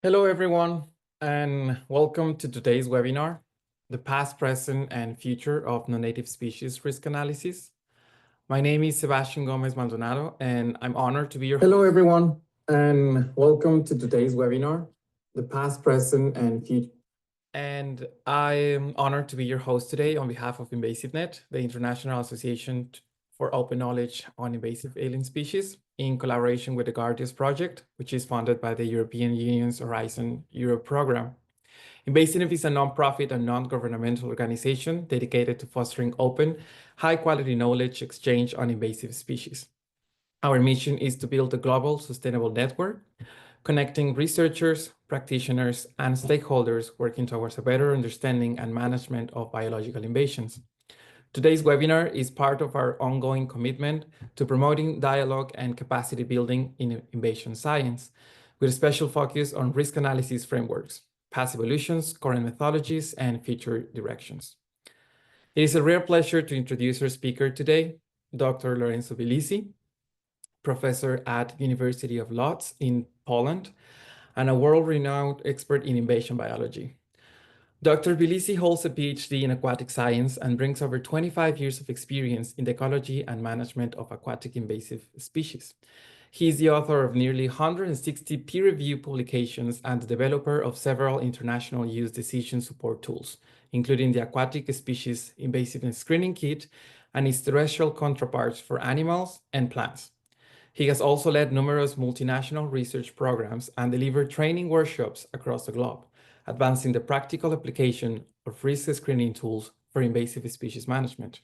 Hello, everyone, and welcome to today's webinar, The Past, Present, and Future of Non-Native Species Risk Analysis. My name is Sebastian Gomez Maldonado, and I'm honored to be your host. Hello, everyone, and welcome to today's webinar, The Past, Present, and Future. And I am honored to be your host today on behalf of INVASIVESNET, the International Association for Open Knowledge on Invasive Alien Species, in collaboration with the GUARDIAS Project, which is funded by the European Union's Horizon Europe program. INVASIVESNET is a nonprofit and non-governmental organization dedicated to fostering open, high-quality knowledge exchange on invasive species. Our mission is to build a global sustainable network, connecting researchers, practitioners, and stakeholders working towards a better understanding and management of biological invasions. Today's webinar is part of our ongoing commitment to promoting dialogue and capacity building in invasion science, with a special focus on risk analysis frameworks, past evolutions, current methodologies, and future directions. It is a real pleasure to introduce our speaker today, Dr. Lorenzo Vilizzi, professor at University of Lodz in Poland, and a world-renowned expert in invasion biology. Dr. Vilizzi holds a PhD in aquatic science and brings over 25 years of experience in the ecology and management of aquatic invasive species. He is the author of nearly 160 peer-reviewed publications and the developer of several international use decision support tools, including the Aquatic Species Invasiveness Screening Kit and its terrestrial counterparts for animals and plants. He has also led numerous multinational research programs and delivered training workshops across the globe, advancing the practical application of risk screening tools for invasive species management.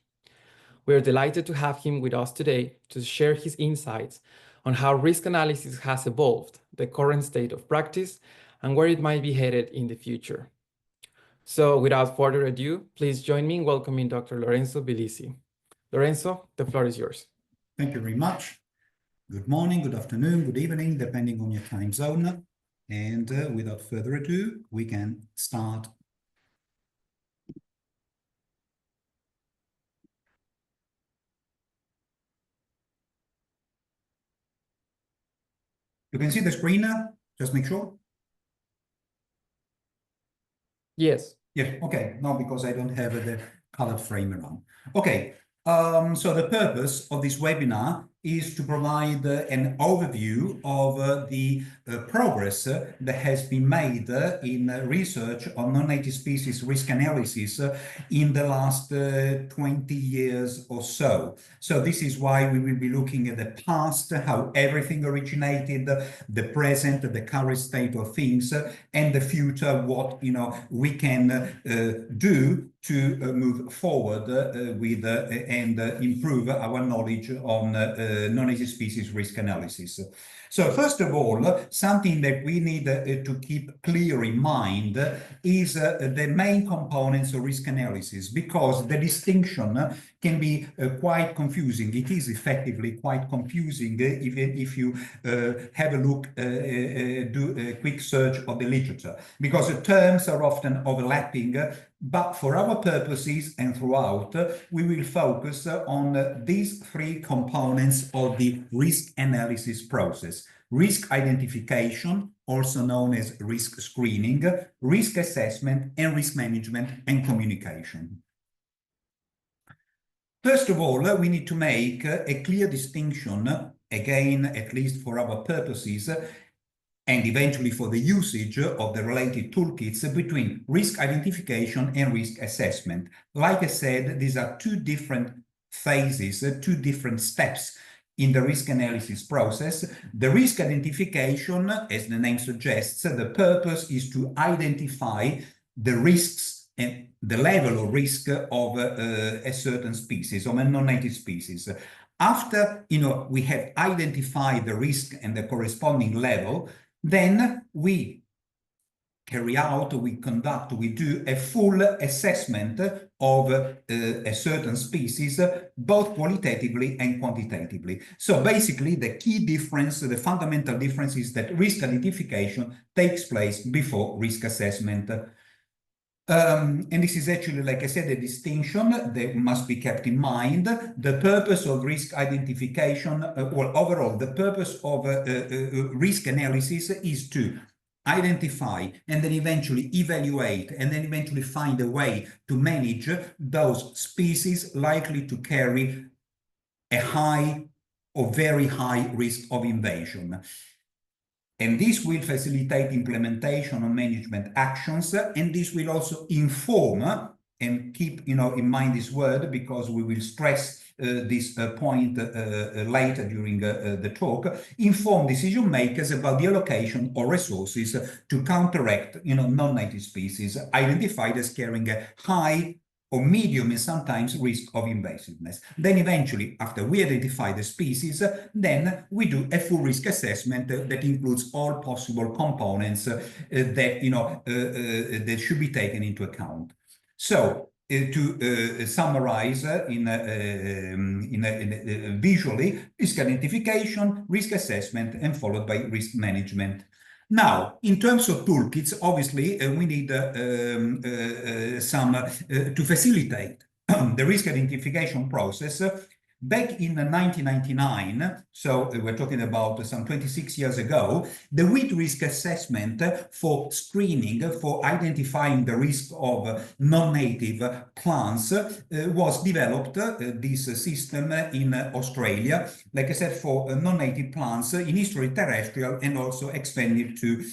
We are delighted to have him with us today to share his insights on how risk analysis has evolved, the current state of practice, and where it might be headed in the future. So without further ado, please join me in welcoming Dr. Lorenzo Vilizzi. Lorenzo, the floor is yours. Thank you very much. Good morning, good afternoon, good evening, depending on your time zone. And without further ado, we can start. You can see the screen now? Just make sure. Yes. Yeah, okay. No, because I don't have the colored frame around. Okay, so the purpose of this webinar is to provide an overview of the progress that has been made in research on non-native species risk analysis in the last 20 years or so. So this is why we will be looking at the past, how everything originated, the present, the current state of things, and the future, what we can do to move forward with and improve our knowledge on non-native species risk analysis. So first of all, something that we need to keep clear in mind is the main components of risk analysis, because the distinction can be quite confusing. It is effectively quite confusing even if you have a look, do a quick search of the literature, because the terms are often overlapping. But for our purposes and throughout, we will focus on these three components of the risk analysis process: risk identification, also known as risk screening, risk assessment, and risk management and communication. First of all, we need to make a clear distinction, again, at least for our purposes, and eventually for the usage of the related toolkits, between risk identification and risk assessment. Like I said, these are two different phases, two different steps in the risk analysis process. The risk identification, as the name suggests, the purpose is to identify the risks and the level of risk of a certain species, of a non-native species. After we have identified the risk and the corresponding level, then we carry out, we conduct, we do a full assessment of a certain species, both qualitatively and quantitatively. So basically, the key difference, the fundamental difference, is that risk identification takes place before risk assessment. And this is actually, like I said, a distinction that must be kept in mind. The purpose of risk identification, well, overall, the purpose of risk analysis is to identify, and then eventually evaluate, and then eventually find a way to manage those species likely to carry a high or very high risk of invasion. And this will facilitate implementation of management actions, and this will also inform, and keep in mind this word, because we will stress this point later during the talk, inform decision makers about the allocation of resources to counteract non-native species identified as carrying a high or medium and sometimes risk of invasiveness. Then eventually, after we identify the species, then we do a full risk assessment that includes all possible components that should be taken into account. So to summarize visually, risk identification, risk assessment, and followed by risk management. Now, in terms of toolkits, obviously, we need some to facilitate the risk identification process. Back in 1999, so we're talking about some 26 years ago, the weed risk assessment for screening, for identifying the risk of non-native plants was developed, this system in Australia, like I said, for non-native plants, initially terrestrial and also expanded to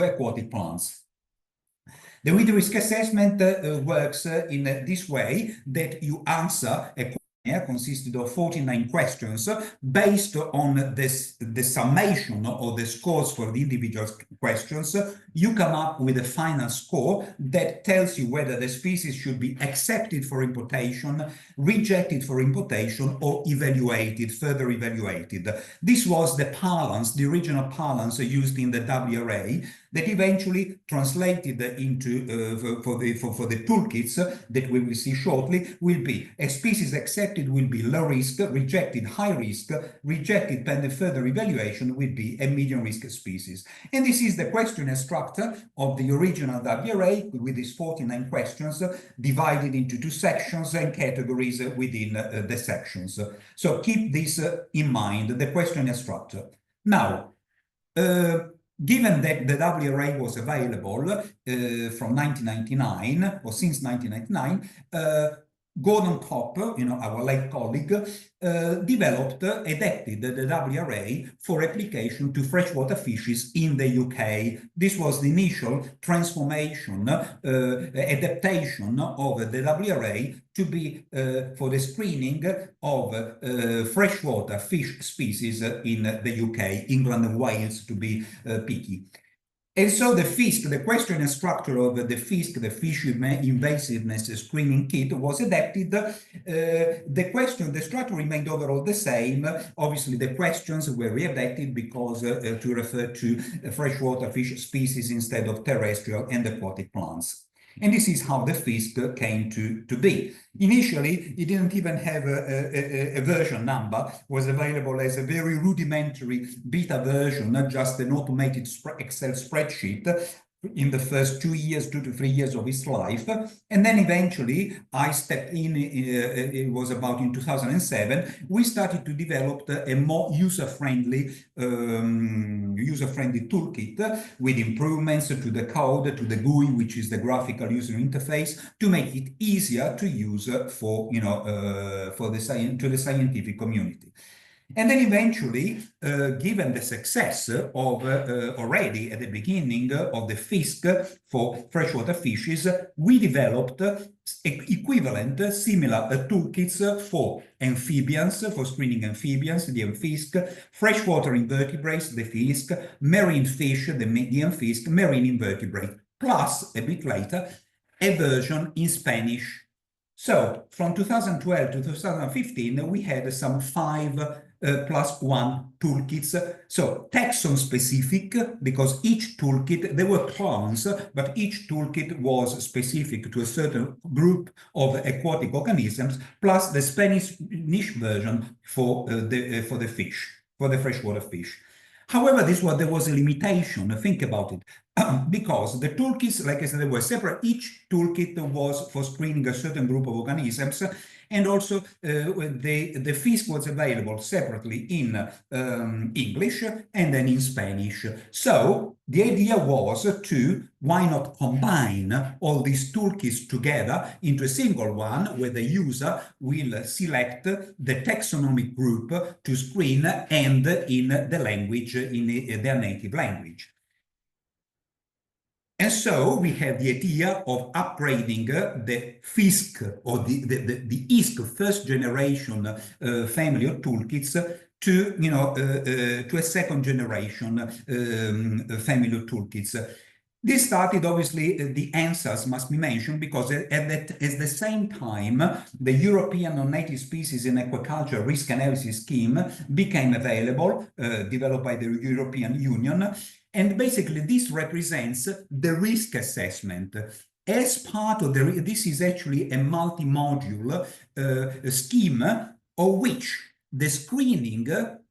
aquatic plants. The weed risk assessment works in this way, that you answer a consisted of 49 questions based on the summation or the scores for the individual questions. You come up with a final score that tells you whether the species should be accepted for importation, rejected for importation, or evaluated, further evaluated. This was the parlance, the original parlance used in the WRA, that eventually translated into for the toolkits that we will see shortly, will be a species accepted will be low risk, rejected high risk, rejected pending further evaluation will be a medium risk species. And this is the questionnaire structure of the original WRA, with these 49 questions divided into 2 sections and categories within the sections. So keep this in mind, the questionnaire structure. Now, given that the WRA was available from 1999, or since 1999, Gordon Kopp, our late colleague, developed, adapted the WRA for application to freshwater fishes in the UK. This was the initial transformation, adaptation of the WRA to be for the screening of freshwater fish species in the UK, England and Wales to be picky. And so the FISK, the questionnaire structure of the FISK, the Fish Invasiveness Screening Kit, was adapted. The structure remained overall the same. Obviously, the questions were readapted because to refer to freshwater fish species instead of terrestrial and aquatic plants. And this is how the FISK came to be. Initially, it didn't even have a version number, was available as a very rudimentary beta version, not just an automated Excel spreadsheet in the first 2 to 3 years of its life. And then eventually I stepped in, it was about in 2007, we started to develop a more user-friendly toolkit with improvements to the code, to the GUI, which is the graphical user interface, to make it easier to use for, to the scientific community. And then eventually, given the success of already at the beginning of the FISK for freshwater fishes, we developed equivalent, similar toolkits for amphibians, for screening amphibians, the AMFISK, freshwater invertebrates, the FISK, marine fish, the AMFISK, marine invertebrate, plus, a bit later, a version in Spanish. So, from 2012 to 2015, we had some 5 +1 toolkits. So taxon specific, because each toolkit, there were clones, but each toolkit was specific to a certain group of aquatic organisms, plus the Spanish niche version for the fish, for the freshwater fish. However, there was a limitation. Think about it. because the toolkits, like I said, they were separate. Each toolkit was for screening a certain group of organisms, and also the FISK was available separately in English and then in Spanish. So the idea was to, why not combine all these toolkits together into a single one, where the user will select the taxonomic group to screen and in the language, in their native language. And so we have the idea of upgrading the FISK or the ISK first generation family of toolkits to, to a second generation family of toolkits. This started, obviously, the answers must be mentioned, because at the same time, the European Non-Native Species in Aquaculture Risk Analysis Scheme became available, developed by the European Union. And basically, this represents the risk assessment. As part of this is actually a multi-module scheme of which the screening,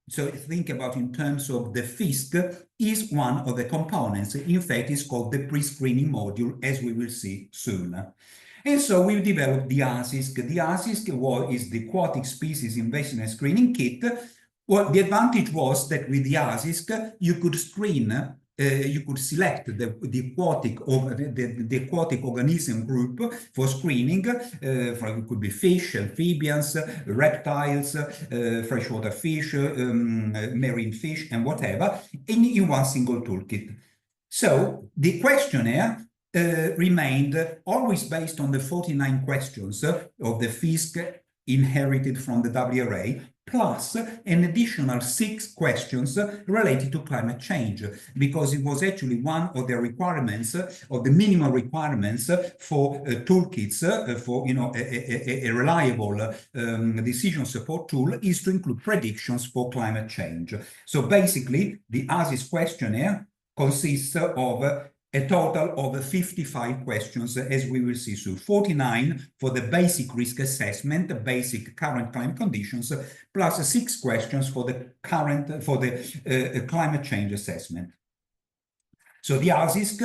so think about in terms of the FISK, is one of the components. In fact, it's called the pre-screening module, as we will see soon. And so we developed the AS-ISK. The AS-ISK is the Aquatic Species Invasiveness Screening Kit. Well, the advantage was that with the AS-ISK, you could screen, you could select the aquatic organism group for screening. It could be fish, amphibians, reptiles, freshwater fish, marine fish, and whatever, in one single toolkit. So the questionnaire remained always based on the 49 questions of the FISK inherited from the WRA, plus an additional 6 questions related to climate change, because it was actually one of the requirements, of the minimum requirements for toolkits, for a reliable decision support tool, is to include predictions for climate change. So basically, the AS-ISK questionnaire consists of a total of 55 questions, as we will see soon. 49 for the basic risk assessment, the basic current climate conditions, plus 6 questions for the current, climate change assessment. So the AS-ISK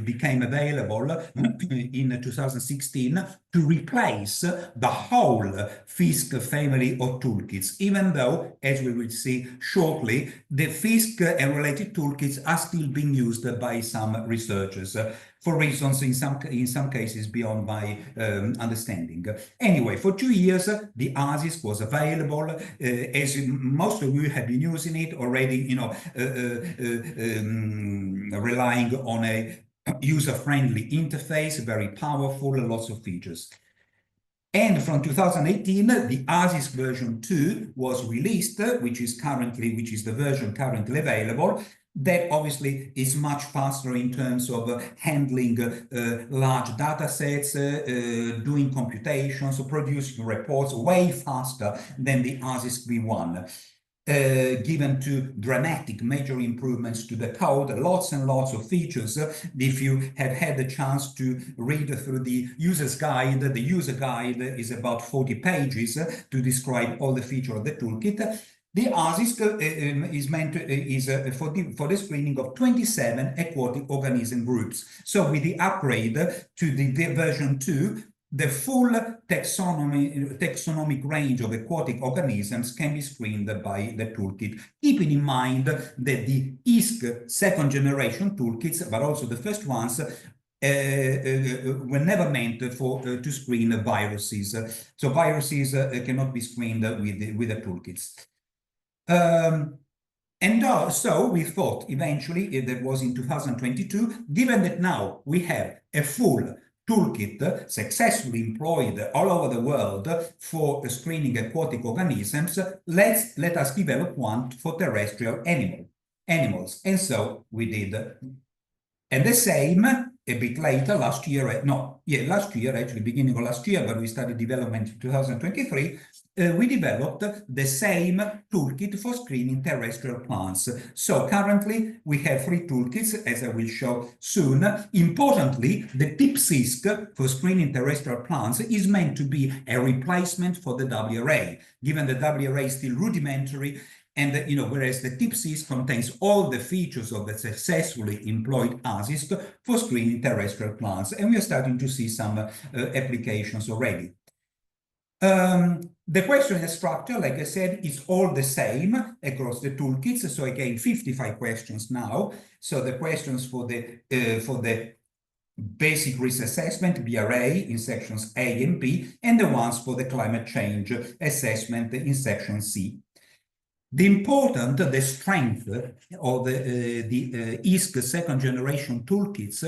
became available in 2016 to replace the whole FISK family of toolkits, even though, as we will see shortly, the FISK and related toolkits are still being used by some researchers, for reasons in some cases beyond my understanding. Anyway, for 2 years, the AS-ISK was available, as most of you have been using it already, relying on a user-friendly interface, very powerful, lots of features. And from 2018, the AS-ISK version 2 was released, which is the version currently available. That obviously is much faster in terms of handling large data sets, doing computations, producing reports way faster than the AS-ISK v1. Given to dramatic major improvements to the code, lots and lots of features. If you have had the chance to read through the user's guide, the user guide is about 40 pages to describe all the features of the toolkit. The AS-ISK is for the screening of 27 aquatic organism groups. So with the upgrade to the version 2, the full taxonomic range of aquatic organisms can be screened by the toolkit, keeping in mind that the ISK second generation toolkits, but also the first ones, were never meant to screen viruses. So viruses cannot be screened with the toolkits. And so we thought eventually, that was in 2022, given that now we have a full toolkit successfully employed all over the world for screening aquatic organisms, let us develop one for terrestrial animals. And so we did. And the same, a bit later, last year, actually beginning of last year, but we started development in 2023, we developed the same toolkit for screening terrestrial plants. So currently we have 3 toolkits, as I will show soon. Importantly, the TPS-ISK for screening terrestrial plants is meant to be a replacement for the WRA. Given the WRA is still rudimentary, And whereas the TPS-ISK contains all the features of the successfully employed AS-ISK for screening terrestrial plants, and we are starting to see some applications already. The question structure, like I said, is all the same across the toolkits. So again, 55 questions now. So the questions for the basic risk assessment, BRA, in sections A and B, and the ones for the climate change assessment in section C. The strength of the ISK second generation toolkits,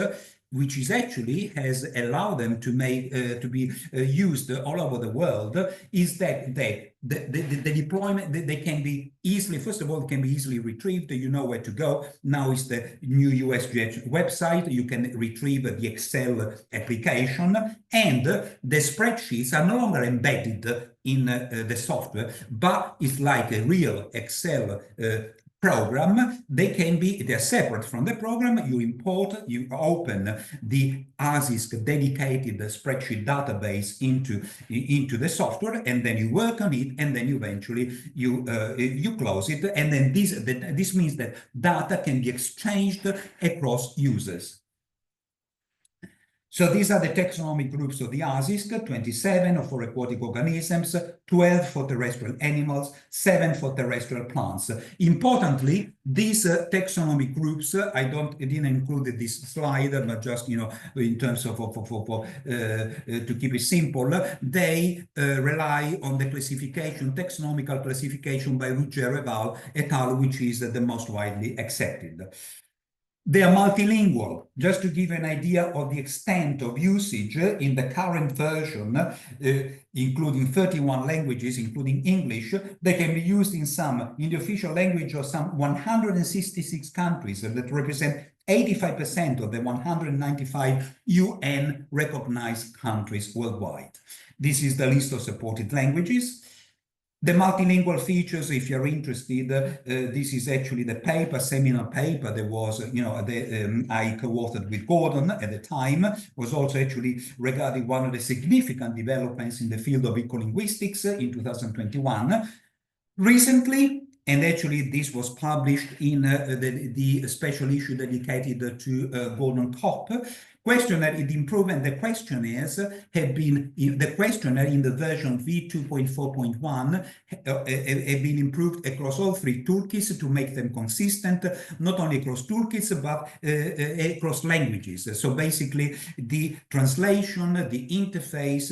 which is actually has allowed them to make to be used all over the world, is that the deployment, they can be easily, first of all, can be easily retrieved. You know where to go. Now is the new USGS website. You can retrieve the Excel application, and the spreadsheets are no longer embedded in the software, but it's like a real Excel program. They're separate from the program. You import, you open the AS-ISK dedicated spreadsheet database into the software, and then you work on it, and then eventually you close it, and then this means that data can be exchanged across users. So these are the taxonomic groups of the AS-ISK: 27 for aquatic organisms, 12 for terrestrial animals, 7 for terrestrial plants. Importantly, these taxonomic groups, I didn't include this slide, but just in terms of to keep it simple, they rely on the classification, taxonomical classification by Ruggero et al., which is the most widely accepted. They are multilingual. Just to give an idea of the extent of usage in the current version, including 31 languages, including English, they can be used in the official language of some 166 countries that represent 85% of the 195 UN recognized countries worldwide. This is the list of supported languages. The multilingual features, if you're interested, this is actually the seminal paper that was, I co-authored with Gordon at the time, was also actually regarding one of the significant developments in the field of ecolinguistics in 2021. Recently, and actually this was published in the special issue dedicated to Gordon Kopp, questionnaire, it improved, and the questionnaires have been, the questionnaire in the version v2.4.1 have been improved across all 3 toolkits to make them consistent, not only across toolkits, but across languages. So basically, the translation, the interface,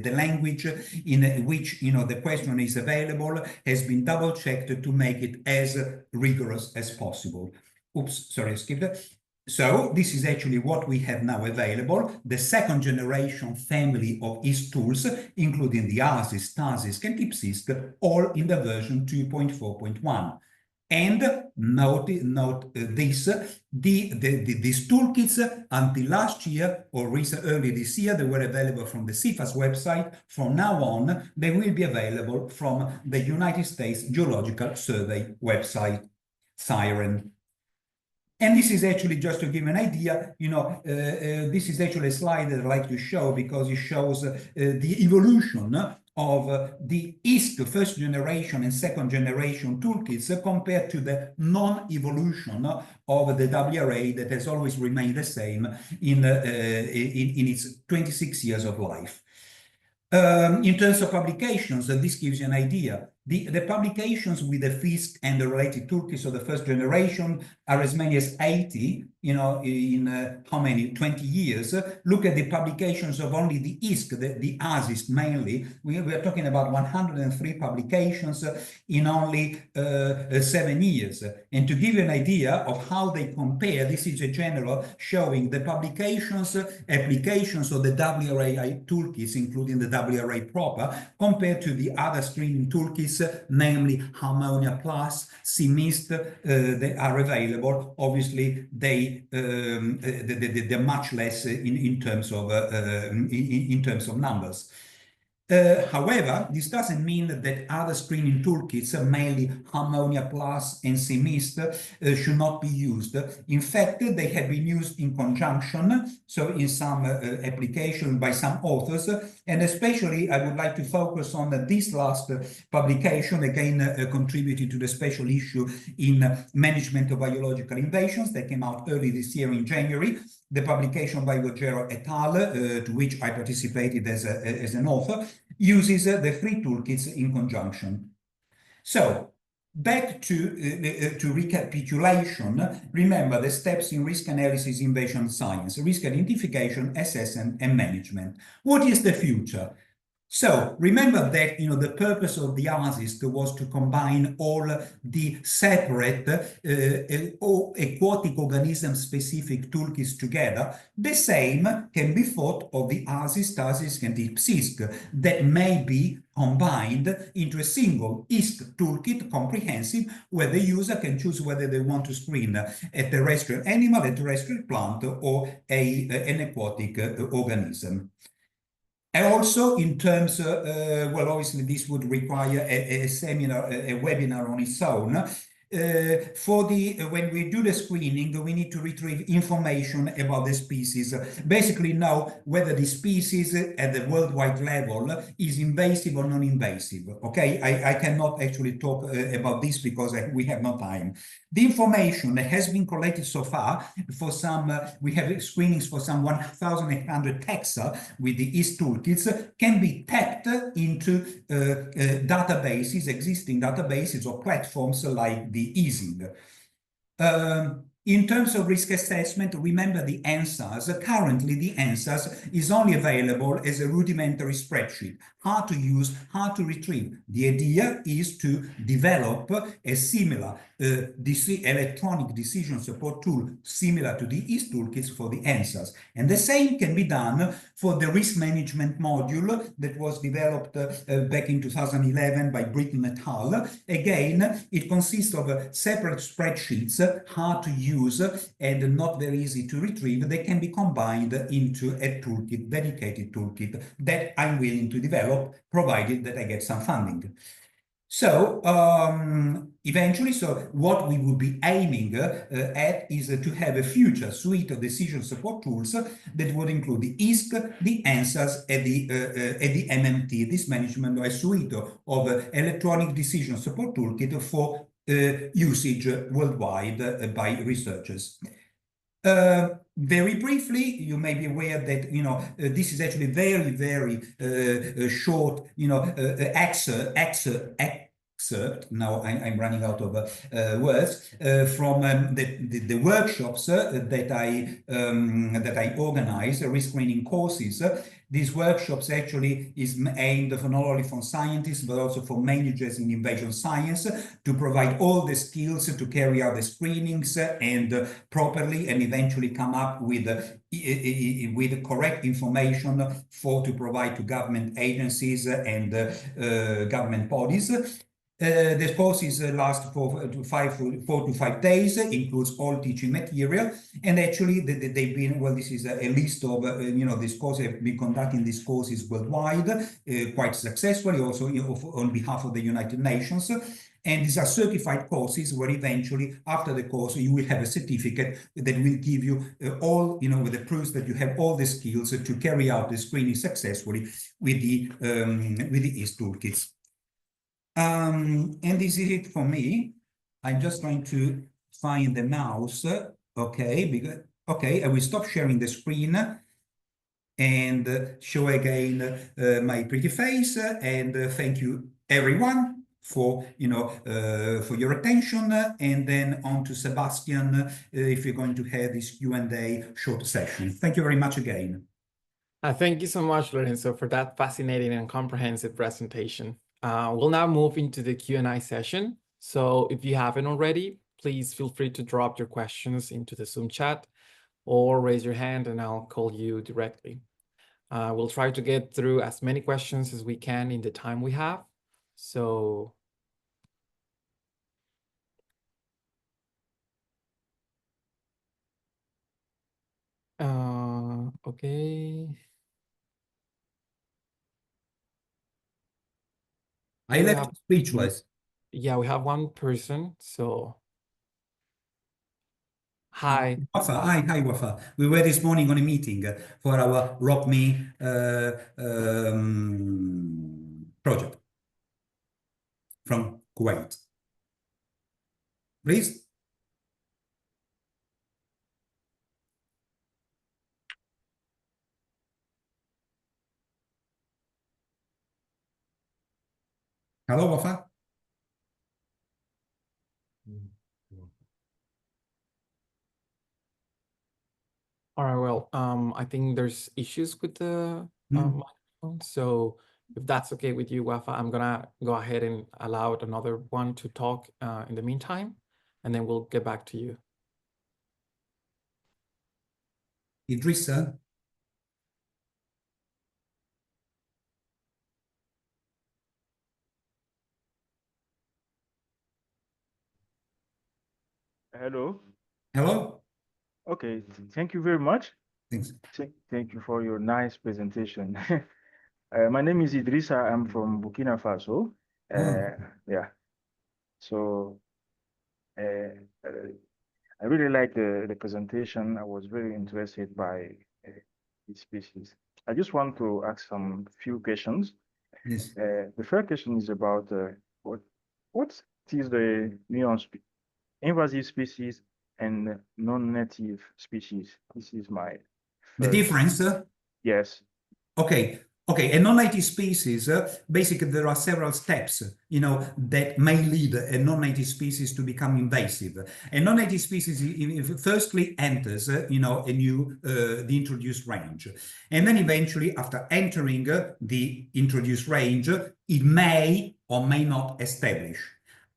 the language in which the question is available has been double-checked to make it as rigorous as possible. Oops, sorry, I skipped it. So this is actually what we have now available, the second generation family of ISK tools, including the AS-ISK, TAS-ISK, and TPS-ISK, all in the version 2.4.1. And note this, these toolkits until last year or early this year, they were available from the CIFAS website. From now on, they will be available from the United States Geological Survey website, Siren. And this is actually, just to give an idea, this is actually a slide that I like to show because it shows the evolution of the ISK first generation and second generation toolkits compared to the non-evolution of the WRA that has always remained the same in its 26 years of life. In terms of publications, this gives you an idea. The publications with the FISK and the related toolkits of the first generation are as many as 80, in how many, 20 years. Look at the publications of only the ISK, the AS-ISK mainly. We are talking about 103 publications in only 7 years. And to give you an idea of how they compare, this is a general showing the publications, applications of the WRA toolkits, including the WRA proper, compared to the other screening toolkits, namely Harmonia Plus, CMIST, they are available. Obviously, they're much less in terms of numbers. However, this doesn't mean that other screening toolkits, mainly Ammonia Plus and CMIST, should not be used. In fact, they have been used in conjunction, so in some applications by some authors, and especially I would like to focus on this last publication, again contributing to the special issue in Management of Biological Invasions that came out early this year in January. The publication by Rogero et al., to which I participated as an author, uses the three toolkits in conjunction. So, back to recapitulation, remember the steps in risk analysis invasion science: risk identification, assessment, and management. What is the future? So remember that the purpose of the AS-ISK was to combine all the separate aquatic organism-specific toolkits together. The same can be thought of the AS-ISK, TAS-ISK, and TPS-ISK that may be combined into a single ISK toolkit, comprehensive, where the user can choose whether they want to screen a terrestrial animal, a terrestrial plant, or an aquatic organism. And also in terms, well, obviously this would require a seminar, a webinar on its own. When we do the screening, we need to retrieve information about the species, basically know whether the species at the worldwide level is invasive or non-invasive. Okay, I cannot actually talk about this because we have no time. The information that has been collected so far for some, we have screenings for some 1,800 taxa with the ISK toolkits, can be tapped into databases, existing databases or platforms like the ISIG. In terms of risk assessment, remember the ANSAS. Currently, the ANSAS is only available as a rudimentary spreadsheet, hard to use, hard to retrieve. The idea is to develop a similar electronic decision support tool similar to the ISK toolkits for the ANSAS. And the same can be done for the risk management module that was developed back in 2011 by Britton et al. Again, it consists of separate spreadsheets, hard to use and not very easy to retrieve. They can be combined into a toolkit, dedicated toolkit that I'm willing to develop, provided that I get some funding. So eventually, what we would be aiming at is to have a future suite of decision support tools that would include the ISK, the ANSAS, and the MMT, this management by suite of electronic decision support toolkit for usage worldwide by researchers. Very briefly, you may be aware that this is actually very, very short excerpt. Now I'm running out of words from the workshops that I organize, risk screening courses. These workshops actually is aimed for not only for scientists, but also for managers in invasion science to provide all the skills to carry out the screenings and properly and eventually come up with correct information to provide to government agencies and government bodies. The courses last 4 to 5 days, includes all teaching material, and actually they've been, well, this is a list of, this course, have been conducting these courses worldwide, quite successfully, also on behalf of the United Nations. And these are certified courses where eventually, after the course, you will have a certificate that will give you all, with the proofs that you have all the skills to carry out the screening successfully with the ISK toolkits. And this is it for me. I'm just going to find the mouse. Okay, I will stop sharing the screen and show again my pretty face. And thank you, everyone, for your attention. And then on to Sebastian, if you're going to have this Q&A short session. Thank you very much again. Thank you so much, Lorenzo, for that fascinating and comprehensive presentation. We'll now move into the Q&A session. So if you haven't already, please feel free to drop your questions into the Zoom chat or raise your hand and I'll call you directly. We'll try to get through as many questions as we can in the time we have. So okay. I We left have, speechless. yeah, we have one person. So, hi. Wafa, hi, Wafa. We were this morning on a meeting for our ROCME project from Kuwait. Please. Hello, Wafa. All right, well, I think there's issues with the Hmm. microphone. So if that's okay with you, Wafa, I'm gonna go ahead and allow another one to talk in the meantime, and then we'll get back to you. Idrissa. Hello. Hello. Okay, thank you very much. Thanks. Thank you for your nice presentation. My name is Idrissa. I'm from Burkina Faso. Oh, Yeah, so uh, uh, I really like the presentation. I was very interested by the species. I just want to ask some few questions. yes. The first question is about what is the nuance invasive species and non-native species. This is my The first. difference. Yes, Okay. Okay, a non-native species, basically there are several steps, that may lead a non-native species to become invasive. A non-native species firstly enters, the introduced range. And then eventually, after entering the introduced range, it may or may not establish.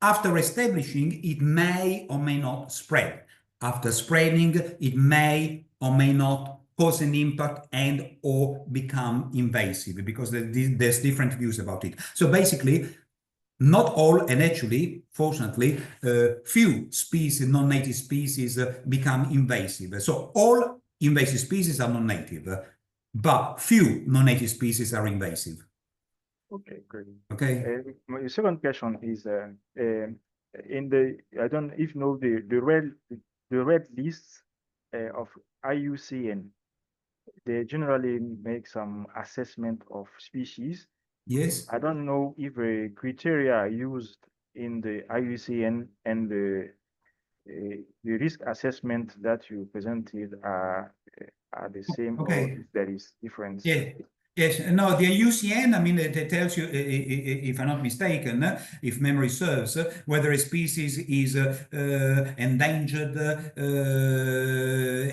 After establishing, it may or may not spread. After spreading, it may or may not cause an impact and or become invasive, because there's different views about it. So basically, not all, and actually, fortunately, few species, non-native species, become invasive. So all invasive species are non-native, but few non-native species are invasive. okay, great. Okay. My second question is in the I don't if you know the red lists of IUCN. They generally make some assessment of species. Yes. I don't know if a criteria used in the IUCN and the risk assessment that you presented are the same, or Okay. if there is difference. Yeah. Yes, no, the UCN, I mean, it tells you, if I'm not mistaken, if memory serves, whether a species is endangered,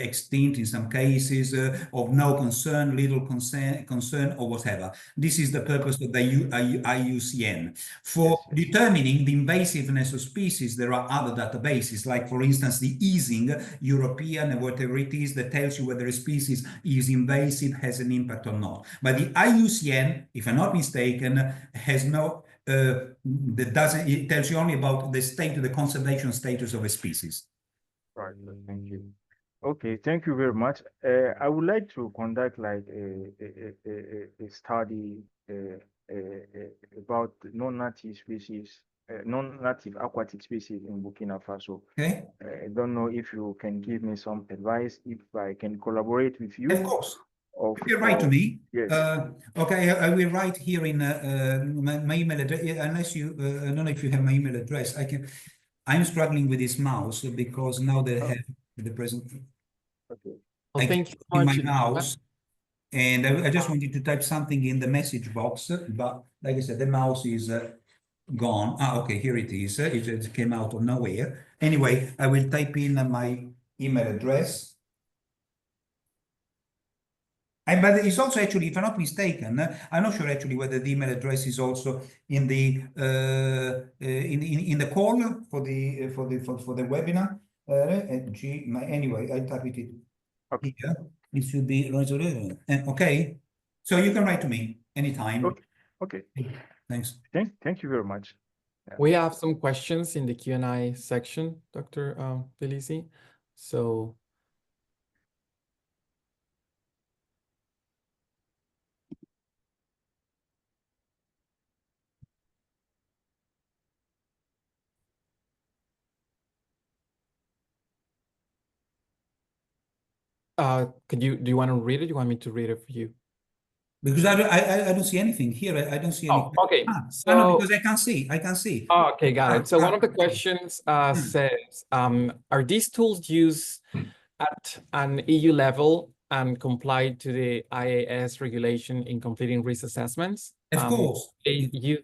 extinct in some cases, of no concern, little concern, or whatever. This is the purpose of the IUCN. For Yes, yes, determining the invasiveness of species, there are other databases, like, for instance, the EASING, European, whatever it is, that tells you whether a species is invasive, has an impact or not. But the IUCN, if I'm not mistaken, has no, that doesn't, it tells you only about the state, the conservation status of a species. right. Thank you. Okay, thank you very much. I would like to conduct like a study about non-native species, non-native aquatic species in Burkina Faso. Okay. I don't know if you can give me some advice, if I can collaborate with you. Of course. You can write to me. Yes. Okay, I will write here in my email address, unless you, I don't know if you have my email address. I'm struggling with this mouse because now they have the present. Okay. Well, I thank you keep so in much. my mouse, and I just wanted to type something in the message box, but like I said, the mouse is gone. Okay, here it is. It just came out of nowhere. Anyway, I will type in my email address. But it's also actually, if I'm not mistaken, I'm not sure actually whether the email address is also in the in the call for the webinar. Anyway, I type it Okay. here. It should be okay. So you can write to me anytime. Okay. Okay. Thanks. Thank you very much. Yeah. We have some questions in the Q&A section, Dr. Vilizzi. So do you want to read it? Do you want me to read it for you? Because I don't see anything here. I don't see any. Oh, okay. No, because I can see. I can see. Oh, okay, got it. So one of the questions says, are these tools used at an EU level and comply to the IAS regulation in completing risk assessments? Of course. They use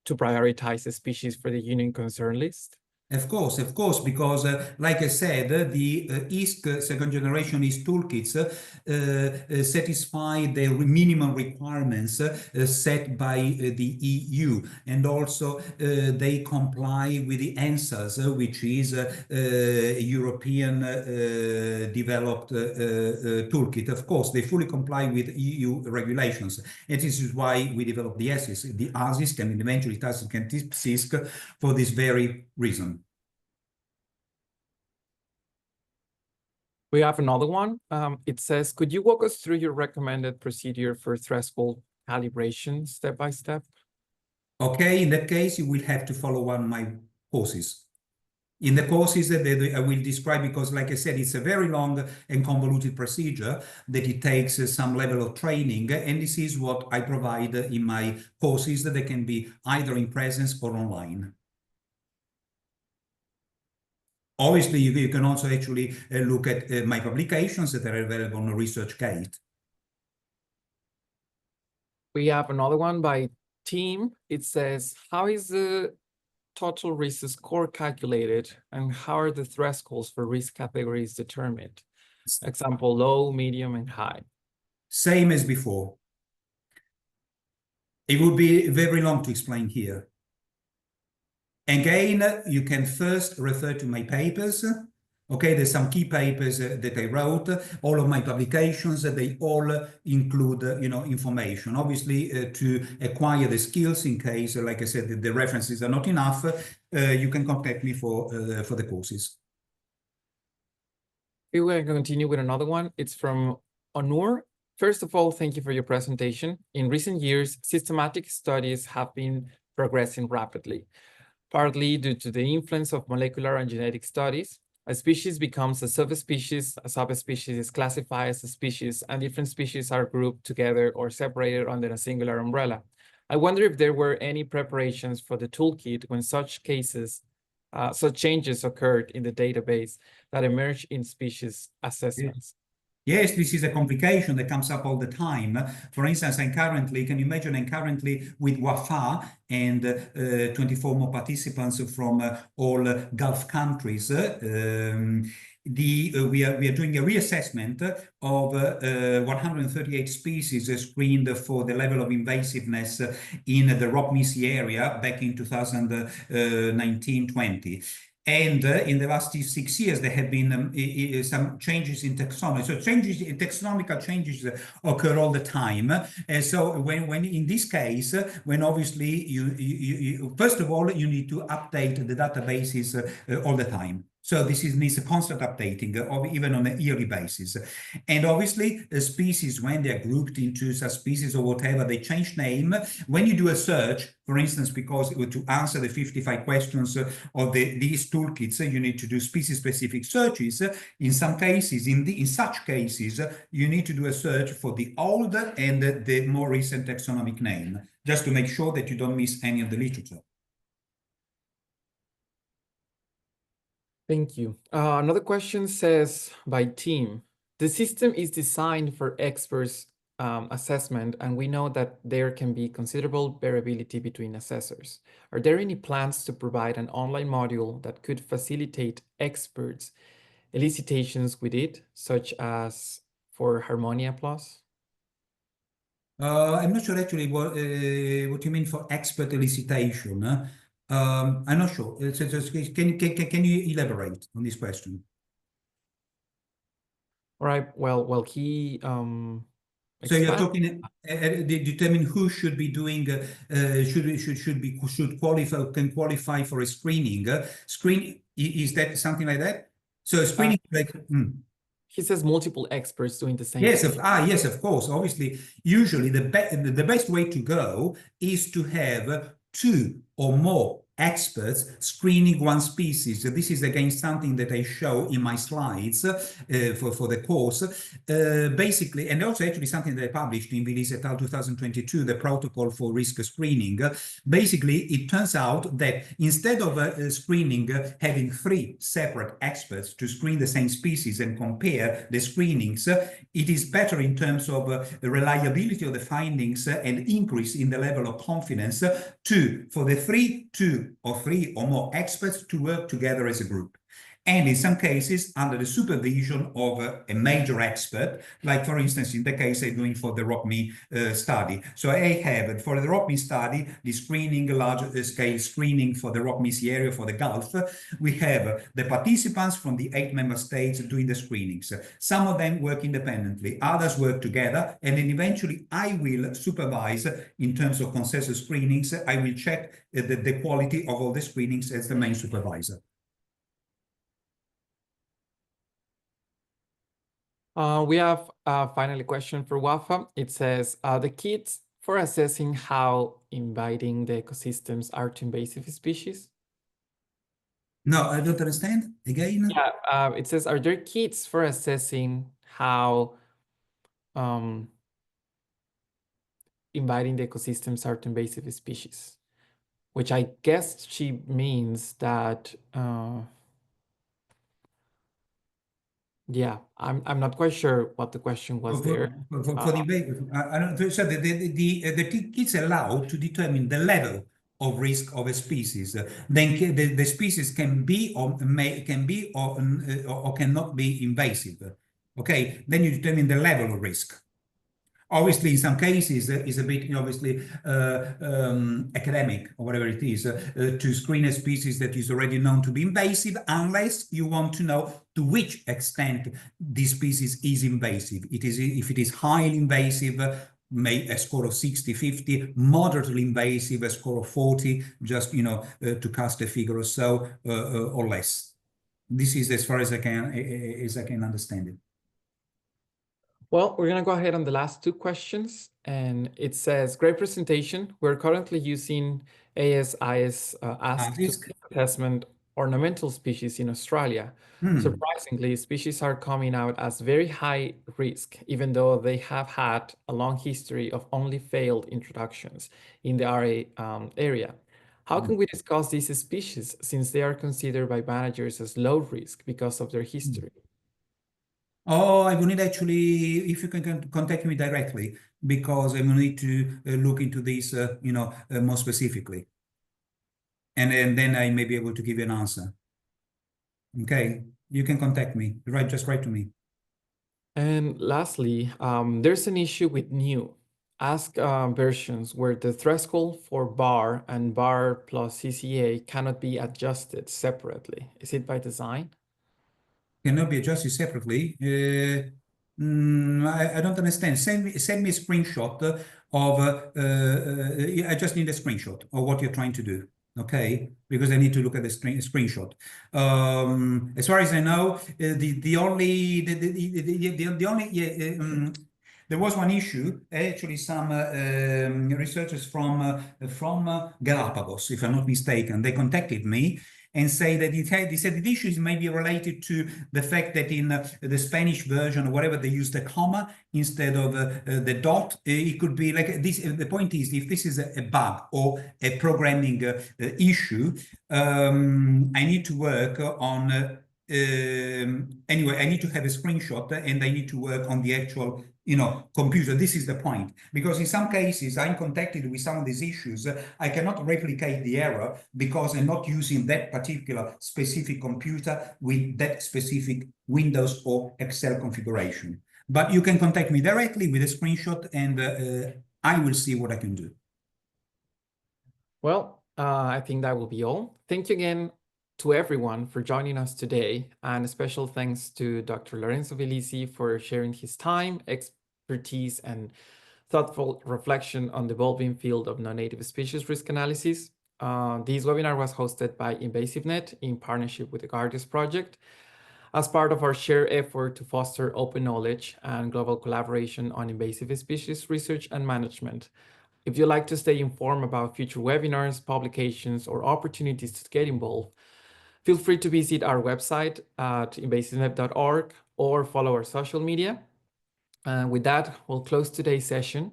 to prioritize the species for the Union concern list? Of course, because like I said, the ISK second generation ISK toolkits satisfy the minimum requirements set by the EU, and also they comply with the ANSAS, which is a European developed toolkit. Of course, they fully comply with EU regulations, and this is why we developed the AS-ISK, the AS-ISK, and eventually TAS-ISK and TPS-ISK for this very reason. We have another one. It says, could you walk us through your recommended procedure for threshold calibration step by step? Okay, in that case, you will have to follow one of my courses. In the courses that I will describe, because like I said, it's a very long and convoluted procedure that it takes some level of training. And this is what I provide in my courses that they can be either in presence or online. Obviously, you can also actually look at my publications that are available on ResearchGate. We have another one by Team. It says, how is the total risk score calculated and how are the thresholds for risk categories determined? Example, low, medium, and high. Same as before. It would be very long to explain here. Again, you can first refer to my papers. Okay, there's some key papers that I wrote. All of my publications, they all include, information. Obviously, to acquire the skills in case, like I said, the references are not enough, you can contact me for the courses. We will continue with another one. It's from Onur. First of all, thank you for your presentation. In recent years, systematic studies have been progressing rapidly, partly due to the influence of molecular and genetic studies. A species becomes a subspecies is classified as a species, and different species are grouped together or separated under a singular umbrella. I wonder if there were any preparations for the toolkit when such changes occurred in the database that emerged in species assessments. Yes, this is a complication that comes up all the time. For instance, can you imagine, I'm currently with WAFA and 24 more participants from all Gulf countries. We are doing a reassessment of 138 species screened for the level of invasiveness in the Rock Missy area back in 2019-20. And in the last 6 years, there have been some changes in taxonomy. So taxonomical changes occur all the time. And so when in this case, when obviously you first of all, you need to update the databases all the time. So this needs a constant updating, even on a yearly basis. And obviously, species, when they are grouped into subspecies or whatever, they change name. When you do a search, for instance, because to answer the 55 questions of these toolkits, you need to do species-specific searches. In some cases, in such cases, you need to do a search for the old and the more recent taxonomic name, just to make sure that you don't miss any of the literature. Thank you. Another question says by Team, the system is designed for experts assessment, and we know that there can be considerable variability between assessors. Are there any plans to provide an online module that could facilitate experts' elicitations with it, such as for Harmonia Plus? I'm not sure actually what you mean for expert elicitation. I'm not sure. Can you elaborate on this question? All right. Well, he so you're talking determine who should be doing should qualify for a screening. Screen, is that something like that? So screening He says multiple experts doing the same yes, thing. Yes, of course. Obviously, usually the best way to go is to have 2 or more experts screening one species. So this is again something that I show in my slides for the course. Basically, and also actually something that I published in Vilizzi et al. 2022, the protocol for risk screening. Basically, it turns out that instead of screening, having 3 separate experts to screen the same species and compare the screenings, it is better in terms of the reliability of the findings and increase in the level of confidence for the 2 or 3 or more experts to work together as a group. And in some cases, under the supervision of a major expert, like for instance, in the case I'm doing for the ROCME study. So I have, for the ROCME study, the screening, large-scale screening for the ROCME area for the Gulf, we have the participants from the 8 member states doing the screenings. Some of them work independently, others work together, and then eventually I will supervise in terms of consensus screenings. I will check the quality of all the screenings as the main supervisor. We have finally a question for Wafa. It says, the kits for assessing how inviting the ecosystems are to invasive species? No, I don't understand. Again? Yeah, it says, are there kits for assessing how inviting the ecosystems are to invasive species? Which I guess she means that yeah, I'm not quite sure what the question was there. For the I don't so the kits allow to determine the level of risk of a species. Then the species can be or cannot be invasive. Okay, then you determine the level of risk. Obviously, in some cases, it's a bit obviously academic or whatever it is to screen a species that is already known to be invasive, unless you want to know to which extent this species is invasive. If it is highly invasive, may a score of 60, 50, moderately invasive, a score of 40, just to cast a figure or so or less. This is as far as I can understand it. Well, we're going to go ahead on the last 2 questions. And it says, great presentation. We're currently using AS-ISK to assessment ornamental species in Australia. Surprisingly, species are coming out as very high risk, even though they have had a long history of only failed introductions in the RA area. How can we discuss these species since they are considered by managers as low risk because of their history? Oh, I will need actually, if you can contact me directly, because I will need to look into this, more specifically. And then I may be able to give you an answer. Okay, you can contact me, just write to me. And lastly, there's an issue with new AS-ISK versions where the threshold for bar and bar plus CCA cannot be adjusted separately. Is it by design? Cannot be adjusted separately. I don't understand. Send me a screenshot of. I just need a screenshot of what you're trying to do. Okay, because I need to look at the screenshot. As far as I know, there was one issue. Actually, some researchers from Galapagos, if I'm not mistaken, they contacted me and say that they said the issues may be related to the fact that in the Spanish version or whatever, they used a comma instead of the dot. It could be like this. The point is, if this is a bug or a programming issue, I need to work on anyway, I need to have a screenshot and I need to work on the actual computer. This is the point, because in some cases I'm contacted with some of these issues. I cannot replicate the error because I'm not using that particular specific computer with that specific Windows or Excel configuration. But you can contact me directly with a screenshot and I will see what I can do. Well, I think that will be all. Thank you again to everyone for joining us today, and a special thanks to Dr. Lorenzo Vilizzi for sharing his time, expertise, and thoughtful reflection on the evolving field of non-native species risk analysis. This webinar was hosted by INVASIVESNET in partnership with the GUARDIAS Project as part of our shared effort to foster open knowledge and global collaboration on invasive species research and management. If you'd like to stay informed about future webinars, publications, or opportunities to get involved, feel free to visit our website at invasivenet.org or follow our social media. With that, we'll close today's session.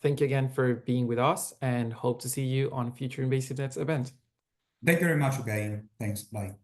Thank you again for being with us and hope to see you on future InvasiveNet events. Thank you very much again. Thanks. Bye.